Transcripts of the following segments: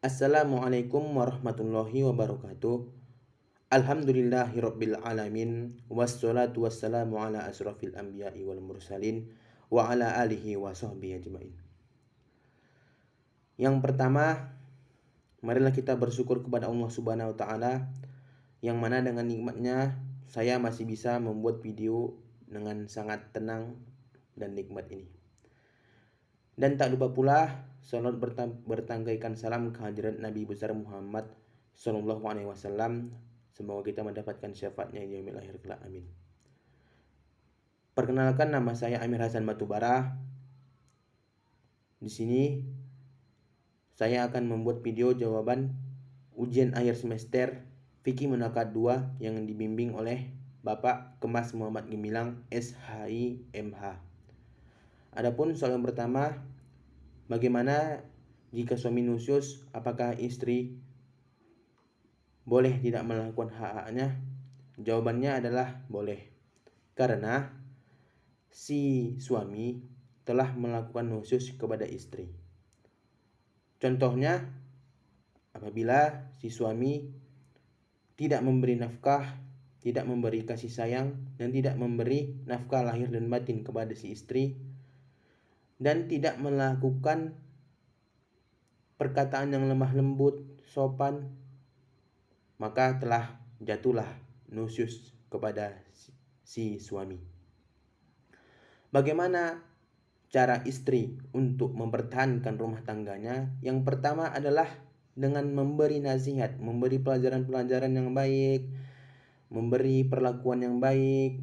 Assalamualaikum warahmatullahi wabarakatuh. Alhamdulillahirabbil alamin wassalatu wassalamu ala asrafil anbiya'i wal mursalin wa ala alihi wa sahbihi ajmain. Yang pertama, marilah kita bersyukur kepada Allah Subhanahu wa taala yang mana dengan nikmatnya saya masih bisa membuat video dengan sangat tenang dan nikmat ini. Dan tak lupa pula salat bertanggaikan salam kehadirat Nabi besar Muhammad Sallallahu Alaihi Wasallam. Semoga kita mendapatkan syafaatnya di yaumil akhir kelak. Amin. Perkenalkan, nama saya Amir Hasan Batubara. Di sini saya akan membuat video jawaban ujian akhir semester Fikih Munakat 2 yang dibimbing oleh Bapak Kemas Muhammad Gemilang SHI MH. Adapun soal yang pertama, bagaimana jika suami nusyus, apakah istri boleh tidak melakukan hak-haknya? Jawabannya adalah boleh, karena si suami telah melakukan nusyus kepada istri. Contohnya, apabila si suami tidak memberi nafkah, tidak memberi kasih sayang, dan tidak memberi nafkah lahir dan batin kepada si istri, dan tidak melakukan perkataan yang lemah lembut, sopan, maka telah jatuhlah nusyus kepada si suami. Bagaimana cara istri untuk mempertahankan rumah tangganya? Yang pertama adalah dengan memberi nasihat, memberi pelajaran-pelajaran yang baik, memberi perlakuan yang baik,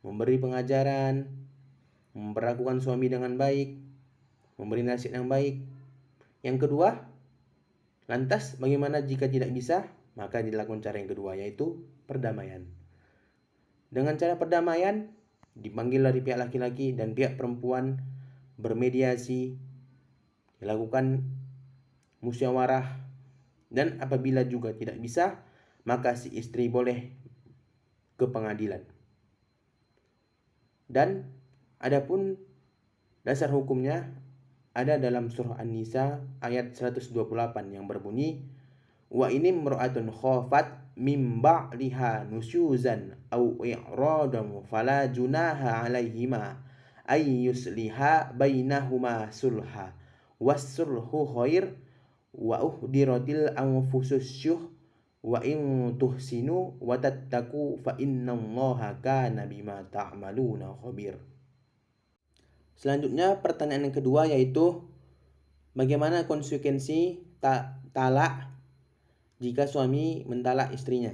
memberi pengajaran, memperlakukan suami dengan baik, memberi nasihat yang baik. Yang kedua, lantas bagaimana jika tidak bisa? Maka dilakukan cara yang kedua, yaitu perdamaian. Dengan cara perdamaian, dipanggil dari pihak laki-laki dan pihak perempuan bermediasi, dilakukan musyawarah, dan apabila juga tidak bisa, maka si istri boleh ke pengadilan. Dan adapun dasar hukumnya ada dalam surah An-Nisa ayat 128 yang berbunyi, wa ini imra'atun khafat min ba'liha nusyuzan aw i'radan fala junaha 'alaihima ay yusliha bainahuma sulha was-sulhu khair wa uhdiratil anfusus syuh wa in tuhsinu wa tattaqu fa innallaha kana bima ta'maluna khabir. Selanjutnya pertanyaan yang kedua, yaitu bagaimana konsekuensi talak jika suami mentalak istrinya?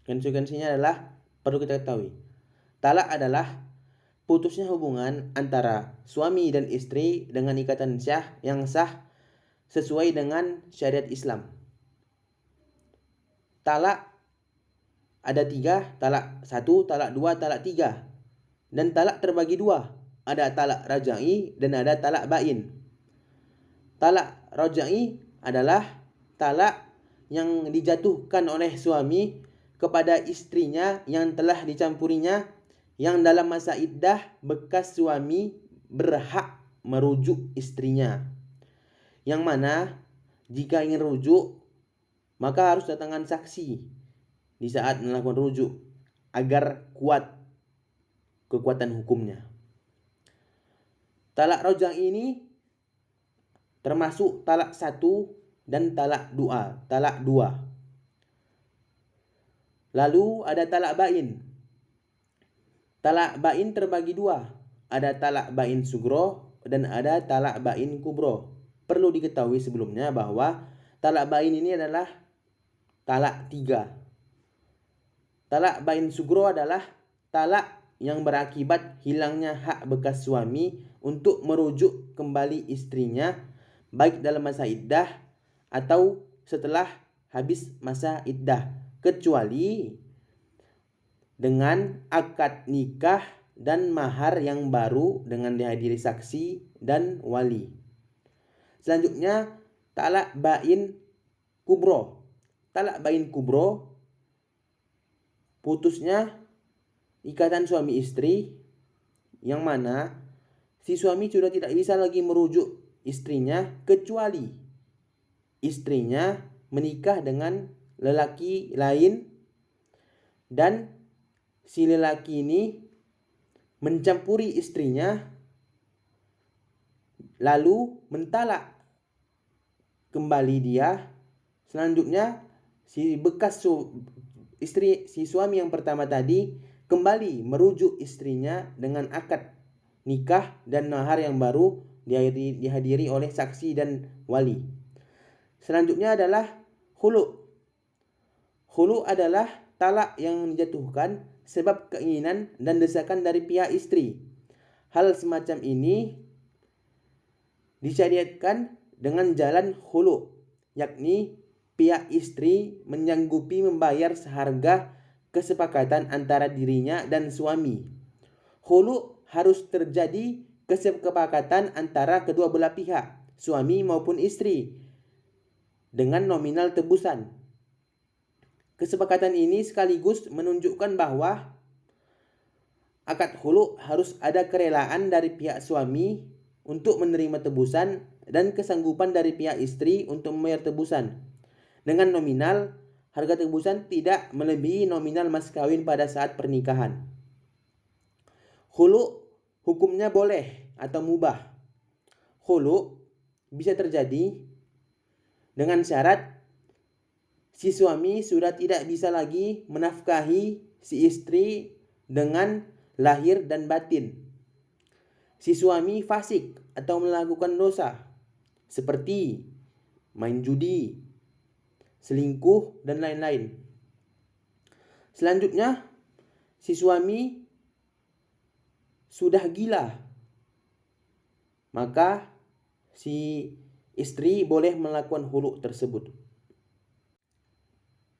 Konsekuensinya adalah perlu kita ketahui, talak adalah putusnya hubungan antara suami dan istri dengan ikatan yang sah sesuai dengan syariat Islam. Talak ada 3, talak 1, talak 2, talak 3. Dan talak terbagi 2. Ada talak rajai dan ada talak bain. Talak rajai adalah talak yang dijatuhkan oleh suami kepada istrinya yang telah dicampurinya, yang dalam masa iddah bekas suami berhak merujuk istrinya. Yang mana jika ingin rujuk, maka harus datangkan saksi di saat melakukan rujuk agar kuat kekuatan hukumnya. Talak rajai ini termasuk talak 1 dan talak 2. Lalu ada talak bain. Talak bain terbagi 2. Ada talak bain sugro dan ada talak bain kubro. Perlu diketahui sebelumnya bahwa talak bain ini adalah talak 3. Talak bain sugro adalah talak yang berakibat hilangnya hak bekas suami untuk merujuk kembali istrinya, baik dalam masa iddah atau setelah habis masa iddah, kecuali dengan akad nikah dan mahar yang baru dengan dihadiri saksi dan wali. Selanjutnya talak bain kubro. Talak bain kubro putusnya ikatan suami istri, yang mana si suami sudah tidak bisa lagi merujuk istrinya kecuali istrinya menikah dengan lelaki lain dan si lelaki ini mencampuri istrinya lalu mentalak kembali dia. Selanjutnya si suami yang pertama tadi kembali merujuk istrinya dengan akad nikah dan mahar yang baru dihadiri oleh saksi dan wali. Selanjutnya adalah khulu. Khulu adalah talak yang dijatuhkan sebab keinginan dan desakan dari pihak istri. Hal semacam ini disyariatkan dengan jalan khulu, yakni pihak istri menyanggupi membayar seharga kesepakatan antara dirinya dan suami. Khulu harus terjadi kesepakatan antara kedua belah pihak, suami maupun istri, dengan nominal tebusan. Kesepakatan ini sekaligus menunjukkan bahwa akad khulu harus ada kerelaan dari pihak suami untuk menerima tebusan dan kesanggupan dari pihak istri untuk membayar tebusan. Dengan nominal, harga tebusan tidak melebihi nominal mas kawin pada saat pernikahan. Khulu hukumnya boleh atau mubah. Khulu bisa terjadi dengan syarat si suami sudah tidak bisa lagi menafkahi si istri dengan lahir dan batin. Si suami fasik atau melakukan dosa seperti main judi, selingkuh, dan lain-lain. Selanjutnya, si suami sudah gila, maka si istri boleh melakukan khulu tersebut.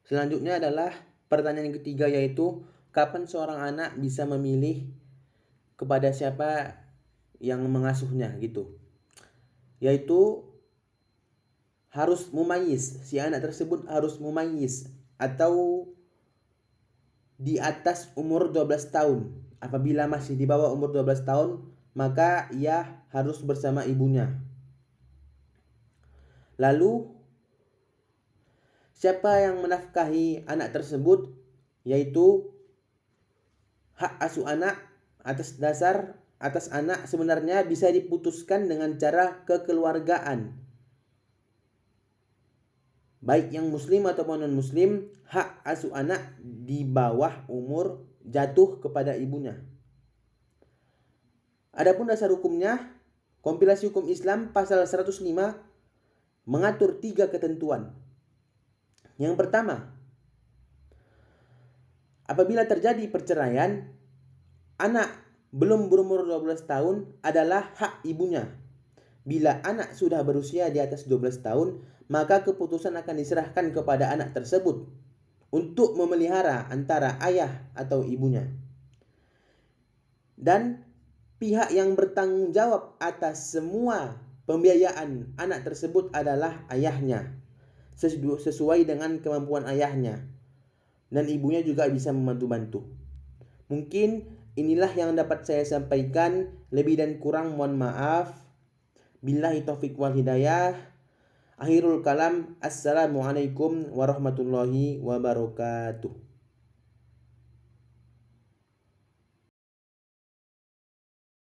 Selanjutnya adalah pertanyaan yang ketiga, yaitu kapan seorang anak bisa memilih kepada siapa yang mengasuhnya gitu. Yaitu harus mumayyiz, si anak tersebut harus mumayyiz atau di atas umur 12 tahun. Apabila masih di bawah umur 12 tahun, maka ia harus bersama ibunya. Lalu siapa yang menafkahi anak tersebut? Yaitu hak asuh anak atas anak sebenarnya bisa diputuskan dengan cara kekeluargaan. Baik yang muslim ataupun non muslim, hak asuh anak di bawah umur jatuh kepada ibunya. Adapun dasar hukumnya, kompilasi hukum Islam pasal 105 mengatur 3 ketentuan. Yang pertama, apabila terjadi perceraian, anak belum berumur 12 tahun adalah hak ibunya. Bila anak sudah berusia di atas 12 tahun, maka keputusan akan diserahkan kepada anak tersebut untuk memelihara antara ayah atau ibunya. Dan pihak yang bertanggung jawab atas semua pembiayaan anak tersebut adalah ayahnya, sesuai dengan kemampuan ayahnya. Dan ibunya juga bisa membantu-bantu. Mungkin inilah yang dapat saya sampaikan. Lebih dan kurang mohon maaf. Billahi taufiq wal hidayah. Akhirul kalam. Assalamualaikum warahmatullahi wabarakatuh.